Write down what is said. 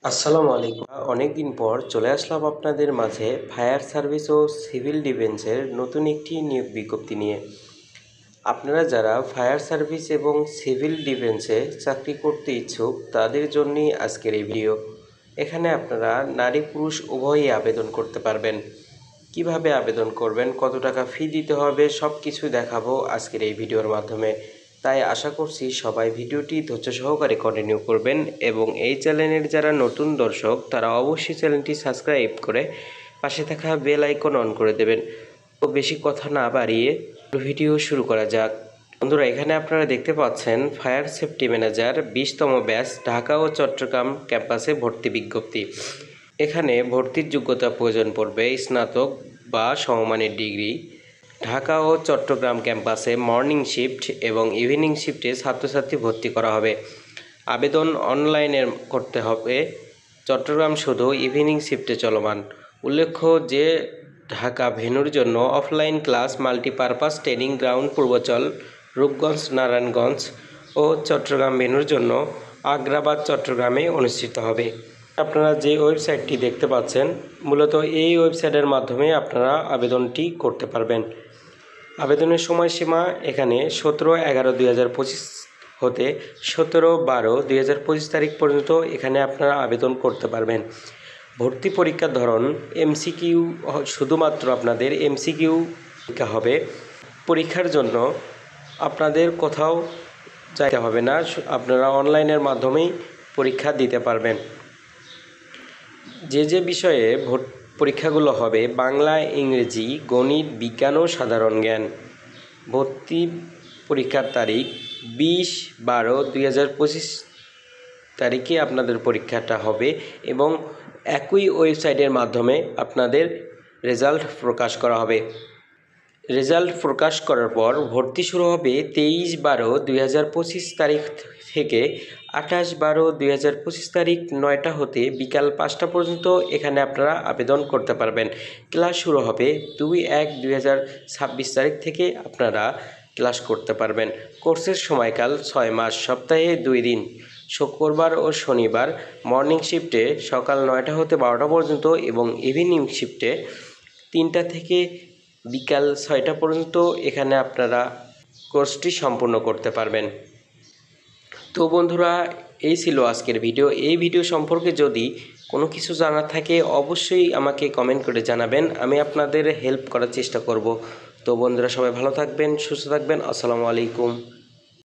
আসসালামু আলাইকুম। অনেকদিন পর চলে আসলাম আপনাদের মাঝে ফায়ার সার্ভিস ও সিভিল ডিফেন্সের নতুন একটি নিয়োগ বিজ্ঞপ্তি নিয়ে। আপনারা যারা ফায়ার সার্ভিস এবং সিভিল ডিফেন্সে চাকরি করতে ইচ্ছুক তাদের জন্যই আজকের এই ভিডিও। এখানে আপনারা নারী পুরুষ উভয়ই আবেদন করতে পারবেন। কিভাবে আবেদন করবেন, কত টাকা ফি দিতে হবে, সব কিছু দেখাবো আজকের এই ভিডিওর মাধ্যমে। তাই আশা করছি সবাই ভিডিওটি ধৈর্য সহকারে কন্টিনিউ করবেন এবং এই চ্যানেলের যারা নতুন দর্শক তারা অবশ্যই চ্যানেলটি সাবস্ক্রাইব করে পাশে থাকা বেল আইকন অন করে দেবেন। তো বেশি কথা না বাড়িয়ে ভিডিও শুরু করা যাক। বন্ধুরা, এখানে আপনারা দেখতে পাচ্ছেন ফায়ার সেফটি ম্যানেজার 20তম ব্যাচ ঢাকা ও চট্টগ্রাম ক্যাম্পাসে ভর্তি বিজ্ঞপ্তি। এখানে ভর্তির যোগ্যতা প্রয়োজন পড়বে স্নাতক বা সমমানের ডিগ্রি। ঢাকা ও চট্টগ্রাম ক্যাম্পাসে মর্নিং শিফট এবং ইভিনিং শিফটে ছাত্রছাত্রী ভর্তি করা হবে। আবেদন অনলাইনে করতে হবে। চট্টগ্রাম শুধু ইভিনিং শিফটে চলমান। উল্লেখ্য যে ঢাকা ভেন্যুর জন্য offline class multipurpose training ground Purbachal, Rupganj, Narayanganj ও চট্টগ্রাম ভেন্যুর জন্য আগ্রাবাদ, চট্টগ্রামে অনুষ্ঠিত হবে। আপনারা যে ওয়েবসাইটটি দেখতে পাচ্ছেন মূলত এই ওয়েবসাইটের মাধ্যমে আপনারা আবেদনটি করতে পারবেন। আবেদনের সময়সীমা এখানে 17/11/2025 হতে 17/12/2025 তারিখ পর্যন্ত এখানে আপনারা আবেদন করতে পারবেন। ভর্তি পরীক্ষার ধরন এমসিকিউ, শুধুমাত্র আপনাদের এমসিকিউ পরীক্ষা হবে। পরীক্ষার জন্য আপনাদের কোথাও যাইতে হবে না, আপনারা অনলাইনের মাধ্যমেই পরীক্ষা দিতে পারবেন। যে বিষয়ে পরীক্ষাগুলো হবে বাংলা, ইংরেজি, গণিত, বিজ্ঞান ও সাধারণ জ্ঞান। ভর্তি পরীক্ষার তারিখ 20/12/2025 তারিখে আপনাদের পরীক্ষাটা হবে এবং একই ওয়েবসাইটের মাধ্যমে আপনাদের রেজাল্ট প্রকাশ করা হবে। রেজাল্ট প্রকাশ করার পর ভর্তি শুরু হবে 23/12/2025 তারিখ থেকে 28/12/2025 তারিখ 9টা হতে বিকাল 5টা পর্যন্ত এখানে আপনারা আবেদন করতে পারবেন। ক্লাস শুরু হবে 2/1/2026 তারিখ থেকে আপনারা ক্লাস করতে পারবেন। কোর্সের সময়কাল 6 মাস, সপ্তাহে 2 দিন, শুক্রবার ও শনিবার মর্নিং শিফটে সকাল 9টা হতে 12টা পর্যন্ত এবং ইভিনিং শিফটে 3টা থেকে বিকাল 6টা পর্যন্ত এখানে আপনারা কোর্সটি সম্পূর্ণ করতে পারবেন। তো বন্ধুরা, এই ছিল আজকের ভিডিও। এই ভিডিও সম্পর্কে যদি কোনো কিছু জানার থাকে অবশ্যই আমাকে কমেন্ট করে জানাবেন, আমি আপনাদের হেল্প করার চেষ্টা করব। তো বন্ধুরা, সবাই ভালো থাকবেন, সুস্থ থাকবেন। আসসালামু আলাইকুম।